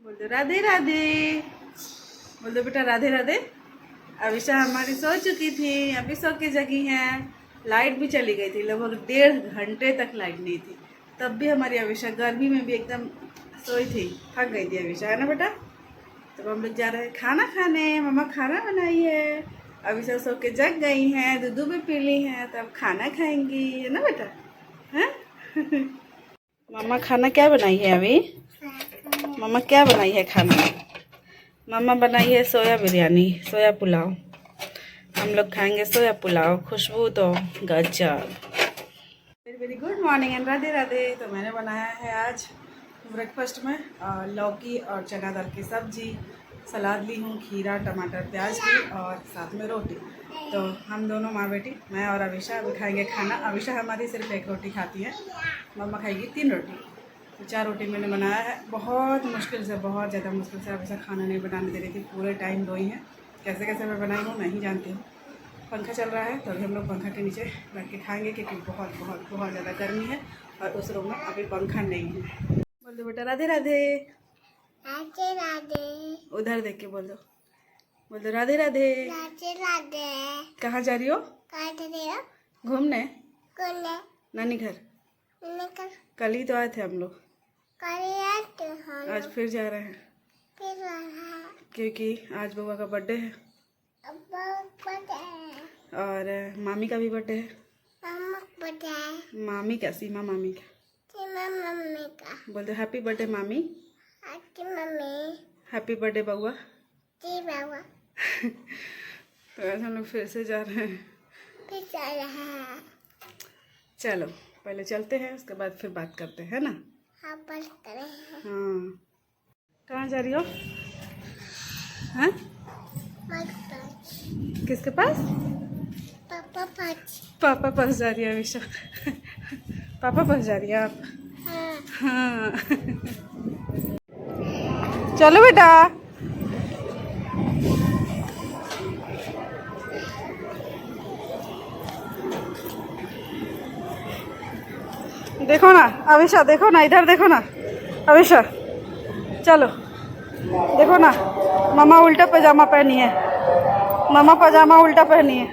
बोल दो राधे राधे। बोल दो बेटा राधे राधे। अविशा हमारी सो चुकी थी, अभी सो के जगी हैं। लाइट भी चली गई थी, लगभग 1.5 घंटे तक लाइट नहीं थी। तब भी हमारी अविशा गर्मी में भी एकदम सोई थी, थक गई थी अविशा, है ना बेटा। तब हम लोग जा रहे हैं खाना खाने। मम्मा खाना बनाई है। अविशा सो के जग गई हैं, दूध भी पी ली हैं, तब खाना खाएंगी, है ना बेटा। हैं मम्मा खाना क्या बनाई है अभी? मम्मा क्या बनाई है खाना? मम्मा बनाई है सोया बिरयानी, सोया पुलाव। हम लोग खाएंगे सोया पुलाव, खुशबू तो गजब। Very very good morning and Radhe Radhe. तो मैंने बनाया है आज ब्रेकफास्ट में लौकी और चना दाल की सब्जी, सलाद ली हूँ, खीरा टमाटर प्याज की, और साथ में रोटी। तो हम दोनों माँ बेटी, मैं और अविशा, अभी खाएंगे खाना। अविशा हमारी सिर्फ एक रोटी खाती है, मम्मा खाएगी 3 रोटी। तो 4 रोटी मैंने बनाया है। बहुत मुश्किल से, बहुत ज़्यादा मुश्किल से अविशा खाना नहीं बनाने दे रही थी, पूरे टाइम रोई है। कैसे कैसे मैं बनाई हूँ मैं ही जानती हूँ। पंखा चल रहा है तो अभी हम लोग पंखा के नीचे बैठ के खाएंगे, क्योंकि बहुत बहुत बहुत ज़्यादा गर्मी है और उस रूम में अभी पंखा नहीं है। बोल दो बेटा राधे राधे। राधे राधे। उधर देख के बोल दो। बोल दो राधे राधे। राधे राधे। कहाँ जा रही हो? कहाँ जा रही हो? घूमने। कौन है? नानी घर। निकल। कल ही तो आए थे हम लोग, करिया तो हम आज फिर जा रहे हैं, फिर रहा। क्योंकि आज बउआ का बर्थडे है अब बर्थडे है। और मामी का भी बर्थडे है। मम्मा बर्थडे है। मामी का, सीमा मामी का। सीमा मम्मी का। बोल दो हैप्पी बर्थडे मामी। आपकी मम्मी। हैप्पी बर्थडे बउआ। जी बाबा। तो आज हम लोग फिर से जा रहे हैं। फिर जा रहा है। चलो पहले चलते हैं, उसके बाद फिर बात करते हैं ना। हाँ बस करे हैं। हाँ, कहाँ जा रही हो? हैं? मस्त। किसके पास? पापा पास। पापा पास जा रही है अविशा। पापा पास जा रही है आप? हाँ। हाँ। चलो बेटा। देखो ना अविशा, देखो ना इधर, देखो ना अविशा, चलो देखो ना। मम्मा उल्टा पजामा पहनी है, मम्मा पजामा उल्टा पहनी है।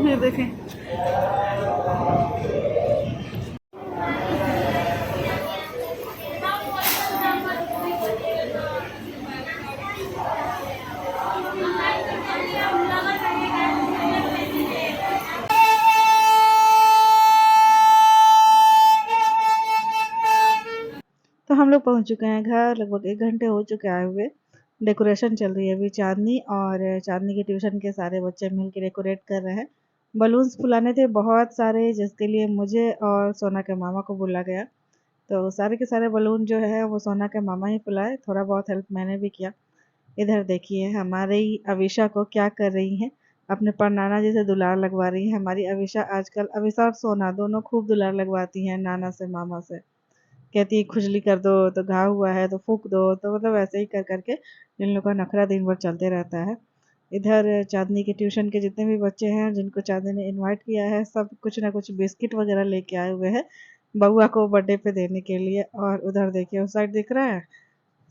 ये देखें। तो हम लोग पहुंच चुके हैं घर, लगभग 1 घंटे हो चुके आए हुए। डेकोरेशन चल रही है अभी, चांदनी और चांदनी के ट्यूशन के सारे बच्चे मिल के डेकोरेट कर रहे हैं। बलून्स फुलाने थे बहुत सारे, जिसके लिए मुझे और सोना के मामा को बुला गया। तो सारे के सारे बलून जो है वो सोना के मामा ही फुलाए, थोड़ा बहुत हेल्प मैंने भी किया। इधर देखिए हमारे ही अविशा को क्या कर रही हैं, अपने परनाना जी से दुलार लगवा रही है। हमारी अविशा आजकल, अविशा और सोना दोनों खूब दुलार लगवाती हैं नाना से, मामा से। कहती है खुजली कर दो, तो घाव हुआ है तो फूक दो, तो मतलब ऐसे ही कर करके इन लोगों का नखरा दिन भर चलते रहता है। इधर चांदनी के ट्यूशन के जितने भी बच्चे हैं जिनको चांदनी ने इनवाइट किया है, सब कुछ ना कुछ बिस्किट वगैरह लेके आए हुए हैं बउआ को बर्थडे पे देने के लिए। और उधर देखिए उस साइड दिख रहा है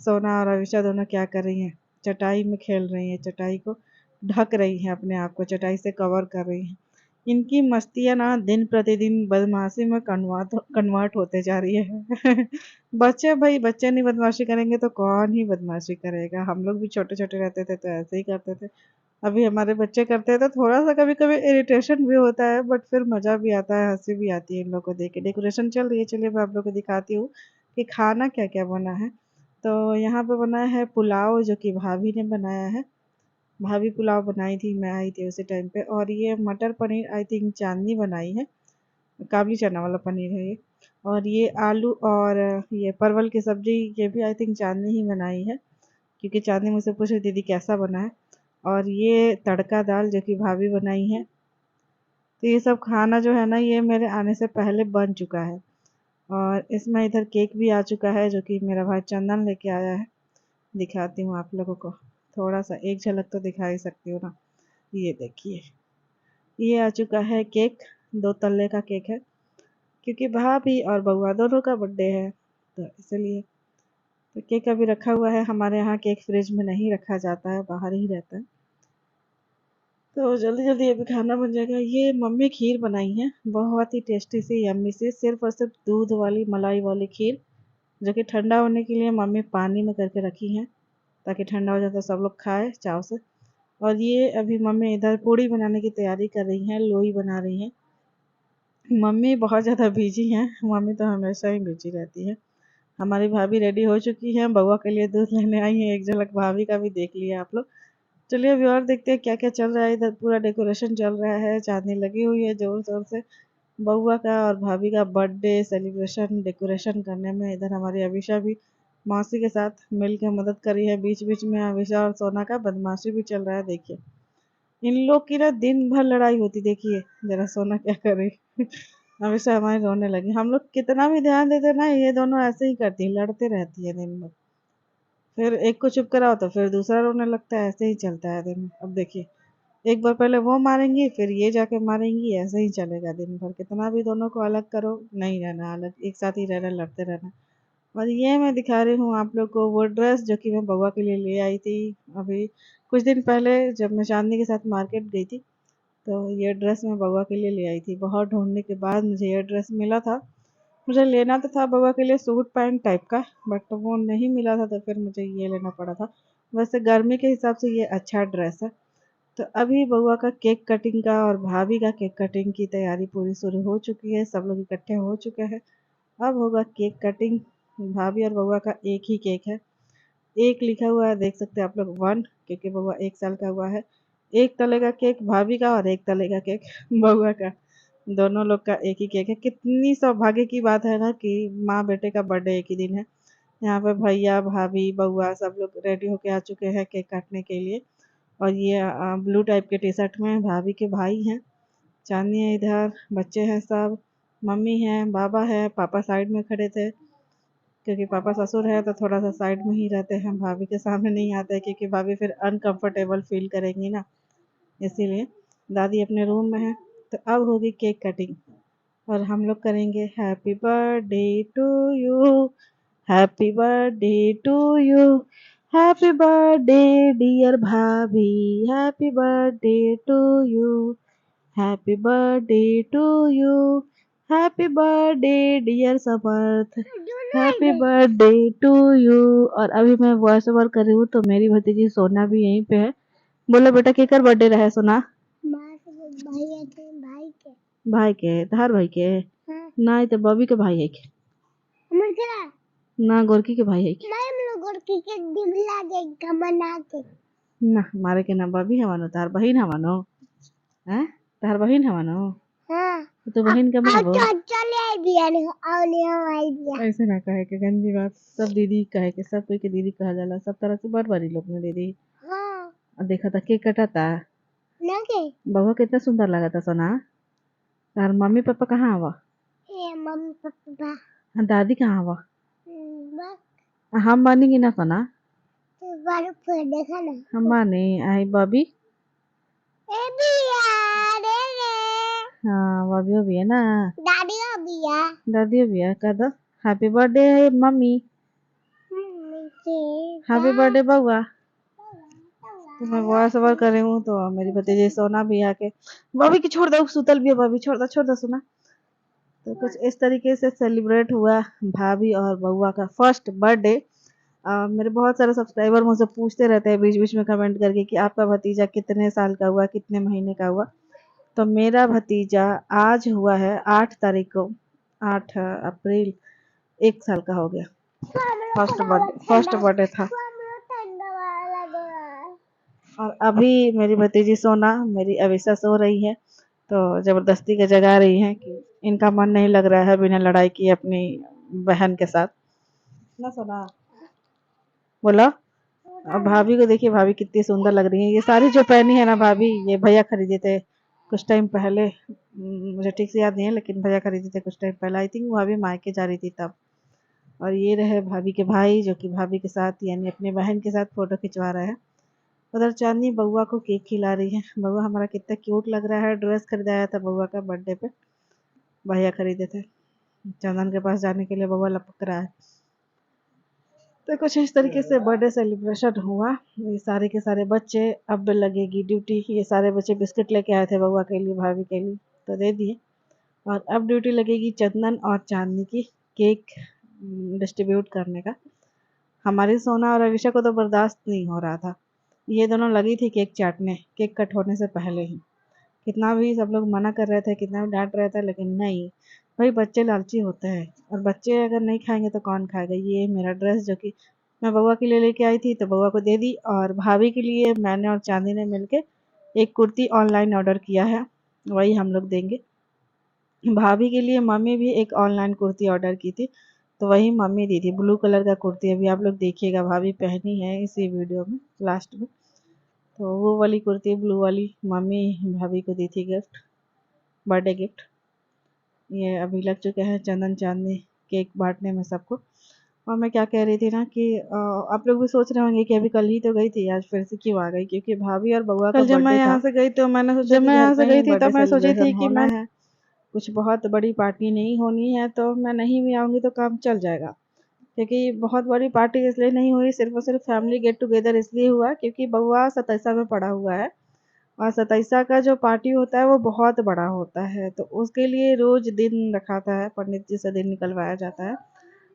सोना और अविशा दोनों क्या कर रही हैं, चटाई में खेल रही हैं, चटाई को ढक रही हैं, अपने आप को चटाई से कवर कर रही हैं। इनकी मस्तियाँ ना दिन प्रतिदिन बदमाशी में कन्वर्ट होते जा रही है। बच्चे भाई, बच्चे नहीं बदमाशी करेंगे तो कौन ही बदमाशी करेगा। हम लोग भी छोटे छोटे रहते थे तो ऐसे ही करते थे। अभी हमारे बच्चे करते हैं तो थोड़ा सा कभी कभी इरिटेशन भी होता है, बट फिर मज़ा भी आता है, हंसी भी आती है इन लोग को देख के। डेकोरेशन चल रही है, चलिए मैं आप लोग को दिखाती हूँ कि खाना क्या क्या बना है। तो यहाँ पे बना है पुलाव, जो कि भाभी ने बनाया है। भाभी पुलाव बनाई थी, मैं आई थी उसी टाइम पे। और ये मटर पनीर आई थिंक चांदनी बनाई है, काबली चना वाला पनीर है ये। और ये आलू और ये परवल की सब्जी, ये भी आई थिंक चांदनी ही बनाई है, क्योंकि चांदनी मुझसे पूछ रही दीदी कैसा बना है। और ये तड़का दाल जो कि भाभी बनाई है। तो ये सब खाना जो है ना, ये मेरे आने से पहले बन चुका है। और इसमें इधर केक भी आ चुका है, जो कि मेरा भाई चंदन लेके आया है। दिखाती हूँ आप लोगों को, थोड़ा सा एक झलक तो दिखा ही सकती हूँ ना। ये देखिए, ये आ चुका है केक, 2 तल्ले का केक है, क्योंकि भाभी और बउआ दोनों का बर्थडे है तो इसलिए। तो केक अभी रखा हुआ है। हमारे यहाँ केक फ्रिज में नहीं रखा जाता है, बाहर ही रहता है। तो जल्दी जल्दी अभी खाना बन जाएगा। ये मम्मी खीर बनाई है, बहुत ही टेस्टी सी यम्मी सी, सिर्फ और सिर्फ दूध वाली मलाई वाली खीर, जो कि ठंडा होने के लिए मम्मी पानी में करके रखी है, ताकि ठंडा हो जाए तो सब लोग खाए चाव से। और ये अभी मम्मी इधर पूड़ी बनाने की तैयारी कर रही हैं, लोई बना रही हैं। मम्मी बहुत ज़्यादा बिजी हैं, मम्मी तो हमेशा ही बिजी रहती है। हमारी भाभी रेडी हो चुकी है, बउआ के लिए दूध लेने आई है। एक झलक भाभी का भी देख लिया आप लोग। चलिए अभी और देखते हैं क्या क्या चल रहा है। इधर पूरा डेकोरेशन चल रहा है, चांदनी लगी हुई है जोर शोर से। बउआ का और भाभी का बर्थडे सेलिब्रेशन डेकोरेशन करने में इधर हमारी अविशा भी मौसी के साथ मिल के मदद करी है। बीच बीच में अविशा और सोना का बदमाशी भी चल रहा है। देखिए इन लोग की ना दिन भर लड़ाई होती, देखिए जरा सोना क्या करे। हमेशा हमारी रोने लगी। हम लोग कितना भी ध्यान देते ना, ये दोनों ऐसे ही करती है, लड़ते रहती है दिन भर। फिर एक को चुप कराओ तो फिर दूसरा रोने लगता है, ऐसे ही चलता है दिन। अब देखिए एक बार पहले वो मारेंगी, फिर ये जाके मारेंगी, ऐसे ही चलेगा दिन भर। कितना भी दोनों को अलग करो, नहीं रहना अलग, एक साथ ही रहना, लड़ते रहना। और ये मैं दिखा रही हूँ आप लोग को वो ड्रेस जो कि मैं बउआ के लिए ले आई थी अभी कुछ दिन पहले, जब मैं चांदनी के साथ मार्केट गई थी। तो ये ड्रेस मैं बउआ के लिए ले आई थी। बहुत ढूंढने के बाद मुझे ये ड्रेस मिला था। मुझे लेना तो था बउआ के लिए सूट पैंट टाइप का, बट वो नहीं मिला था, तो फिर मुझे ये लेना पड़ा था। वैसे गर्मी के हिसाब से ये अच्छा ड्रेस है। तो अभी बउआ का केक कटिंग का और भाभी का केक कटिंग की तैयारी पूरी शुरू हो चुकी है, सब लोग इकट्ठे हो चुके हैं। अब होगा केक कटिंग। भाभी और बउआ का एक ही केक है। एक लिखा हुआ है, देख सकते हैं आप लोग 1, क्योंकि बउआ 1 साल का हुआ है। एक तलेगा केक भाभी का और एक तलेगा केक बउआ का। दोनों लोग का एक ही केक है। कितनी सौभाग्य की बात है ना कि माँ बेटे का बर्थडे एक ही दिन है। यहाँ पे भैया भाभी बउआ सब लोग रेडी होके आ चुके हैं केक काटने के लिए। और ये ब्लू टाइप के टी शर्ट में भाभी के भाई हैं। चांदनी है इधर, बच्चे हैं सब, मम्मी है, बाबा है, पापा साइड में खड़े थे, क्योंकि पापा ससुर है तो थोड़ा सा साइड में ही रहते हैं, भाभी के सामने नहीं आते, क्योंकि भाभी फिर अनकंफर्टेबल फील करेंगी ना, इसीलिए। दादी अपने रूम में है। तो अब होगी केक कटिंग और हम लोग करेंगे happy birthday to you, happy birthday to you, happy birthday dear bhabhi, happy birthday to you, happy birthday to you, happy birthday dear Samarth, happy birthday to you. और अभी मैं वॉइस ओवर कर रही हूँ तो मेरी भतीजी सोना भी यहीं पे है। बोलो बेटा केकर बर्थडे रहा है सोना? भाई के, तहार भाई के? हाँ। ना तो बॉबी के भाई है के? ना गोरकी के भाई है के? ना मारे के ना बॉबी हवानो, तार बहिन हवानो हैं? तार बहिन हवानो? तो बहिन का मैं ऐसे ना कहे के गंदी बात। सब दीदी कहे के, सब कोई के दीदी कहा जाला, सब तरह से बार बारी लोग में दीदी। और देखा था केक कटा था, बउआ कितना सुंदर लगा था सोना। तार मम्मी पापा कहाँ आवा? मम्मी पापा दादी कहाँ आवा? बस हम बानी की ना सोना? देखा ना हम बानी आई बॉबी। हाँ बॉबी भी है ना, दादी भी है। दादी भी है। कह दो happy birthday mummy, happy birthday बउआ। तो मैं वॉइस ओवर कर रही हूँ तो मेरी भतीजी सोना भी आके, बॉबी की छोड़ दो, सुतल भी है बॉबी, छोड़ दो सोना। तो कुछ इस तरीके से सेलिब्रेट हुआ भाभी और बउआ का फर्स्ट बर्थडे। मेरे बहुत सारे सब्सक्राइबर मुझसे पूछते रहते हैं बीच बीच में कमेंट करके कि आपका भतीजा कितने साल का हुआ, कितने महीने का हुआ। तो मेरा भतीजा आज हुआ है 8 तारीख को, 8 अप्रैल, 1 साल का हो गया। फर्स्ट बर्थडे था। और अभी मेरी भतीजी सोना, मेरी अविशा सो रही है, तो जबरदस्ती के जगा रही है कि इनका मन नहीं लग रहा है बिना लड़ाई किए अपनी बहन के साथ ना सोना। बोलो। और भाभी को देखिए, भाभी कितनी सुंदर लग रही है। ये साड़ी जो पहनी है ना भाभी, ये भैया खरीदे थे कुछ टाइम पहले। मुझे ठीक से याद नहीं है, लेकिन भैया खरीदे थे कुछ टाइम पहले। आई थिंक भाभी मायके जा रही थी तब। और ये रहे भाभी के भाई, जो कि भाभी के साथ यानी अपनी बहन के साथ फोटो खिंचवा रहे हैं। उधर चांदनी बउआ को केक खिला रही है। बउआ हमारा कितना क्यूट लग रहा है। ड्रेस खरीदाया था बउआ का बर्थडे पे, भैया खरीदे थे। चंदन के पास जाने के लिए बउआ लपक रहा है। तो कुछ इस तरीके से बर्थडे सेलिब्रेशन हुआ। ये सारे के सारे बच्चे, अब लगेगी ड्यूटी। ये सारे बच्चे बिस्किट लेके आए थे बउआ के लिए, भाभी के लिए, तो दे दिए। और अब ड्यूटी लगेगी चंदन और चांदनी की केक डिस्ट्रीब्यूट करने का। हमारी सोना और अलीशा को तो बर्दाश्त नहीं हो रहा था, ये दोनों लगी थी केक चाटने, केक कट होने से पहले ही। कितना भी सब लोग मना कर रहे थे, कितना भी डांट रहे थे, लेकिन नहीं, भाई बच्चे लालची होते हैं, और बच्चे अगर नहीं खाएंगे तो कौन खाएगा। ये मेरा ड्रेस जो कि मैं बउआ के लिए लेके आई थी, तो बउआ को दे दी। और भाभी के लिए मैंने और चांदी ने मिलके एक कुर्ती ऑनलाइन ऑर्डर किया है, वही हम लोग देंगे। भाभी के लिए मम्मी भी एक ऑनलाइन कुर्ती ऑर्डर की थी, तो वही मम्मी दी थी। ब्लू कलर का कुर्ती अभी आप लोग देखिएगा, भाभी पहनी है इसी वीडियो में लास्ट में। तो वो वाली कुर्ती ब्लू वाली मम्मी भाभी को दी थी गिफ्ट, बर्थडे गिफ्ट। ये अभी लग चुके हैं चंदन चांदनी केक बांटने में सबको। और मैं क्या कह रही थी ना कि आप लोग भी सोच रहे होंगे कि अभी कल ही तो गई थी, आज फिर से क्यों आ गई, क्योंकि भाभी और बउआ का कल जब मैं बर्थडे यहाँ था। से गई तो मैंने सोचा जब कि मैं घर यहाँ पे से ही गई थी बर्थडे तब मैं सोची थी सेलिब्रेशन कि होना मैं है। कुछ बहुत बड़ी पार्टी नहीं होनी है, तो मैं नहीं भी आऊँगी तो काम चल जाएगा। क्योंकि बहुत बड़ी पार्टी इसलिए नहीं हुई, सिर्फ और सिर्फ फैमिली गेट टुगेदर इसलिए हुआ क्योंकि बउआ 27 में पड़ा हुआ है। और 27 का जो पार्टी होता है वो बहुत बड़ा होता है, तो उसके लिए रोज दिन रखाता है, पंडित जी से दिन निकलवाया जाता है।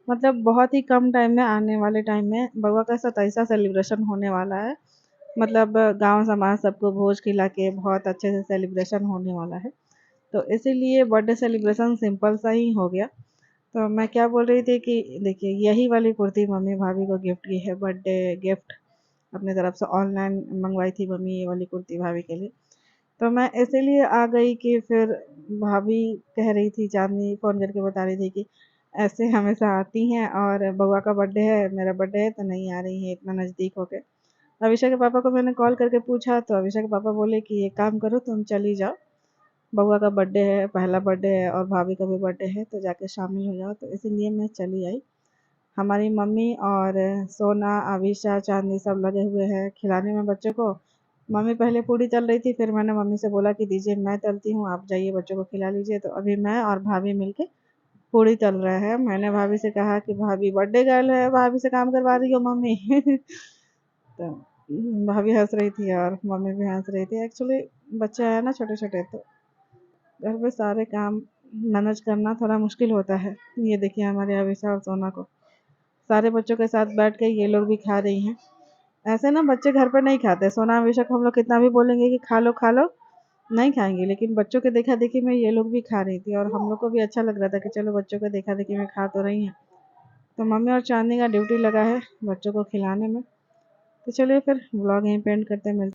मतलब बहुत ही कम टाइम में, आने वाले टाइम में बउआ का 27 सेलिब्रेशन होने वाला है। मतलब गांव समाज सबको भोज खिला के बहुत अच्छे से सेलिब्रेशन होने वाला है। तो इसीलिए बर्थडे सेलिब्रेशन सिंपल सा ही हो गया। तो मैं क्या बोल रही थी कि देखिए, यही वाली कुर्ती मम्मी भाभी को गिफ्ट की है, बर्थडे गिफ्ट अपनी तरफ से ऑनलाइन मंगवाई थी मम्मी ये वाली कुर्ती भाभी के लिए। तो मैं इसीलिए आ गई कि फिर भाभी कह रही थी, चांदनी फ़ोन करके बता रही थी कि ऐसे हमेशा आती हैं और बउआ का बर्थडे है, मेरा बर्थडे है, तो नहीं आ रही हैं इतना नज़दीक होके। अभिषा के पापा को मैंने कॉल करके पूछा, तो अभिषा के पापा बोले कि एक काम करो, तुम चली जाओ, बउआ का बर्थडे है, पहला बर्थडे है, और भाभी का भी बर्थडे है, तो जाके शामिल हो जाओ। तो इसीलिए मैं चली आई। हमारी मम्मी और सोना, आविशा, चांदनी सब लगे हुए हैं खिलाने में बच्चों को। मम्मी पहले पूड़ी तल रही थी, फिर मैंने मम्मी से बोला कि दीजिए मैं तलती हूँ, आप जाइए बच्चों को खिला लीजिए। तो अभी मैं और भाभी मिलके पूड़ी तल रहे हैं। मैंने भाभी से कहा कि भाभी बर्थडे गर्ल है, भाभी से काम करवा रही हो मम्मी। तो भाभी हंस रही थी और मम्मी भी हंस रही थी। एक्चुअली बच्चे हैं ना छोटे छोटे, तो घर में सारे काम मैनेज करना थोड़ा मुश्किल होता है। ये देखिए हमारे अविशा और सोना को सारे बच्चों के साथ बैठ के ये लोग भी खा रही हैं। ऐसे ना बच्चे घर पर नहीं खाते। सोना हमेशा को हम लोग कितना भी बोलेंगे कि खा लो, नहीं खाएंगे, लेकिन बच्चों के देखा देखी में ये लोग भी खा रही थी, और हम लोग को भी अच्छा लग रहा था कि चलो बच्चों के देखा देखी में खा तो रही हैं। तो मम्मी और चांदनी का ड्यूटी लगा है बच्चों को खिलाने में। तो चलिए फिर व्लॉग यहीं पे एंड करते हैं, मिलते हैं।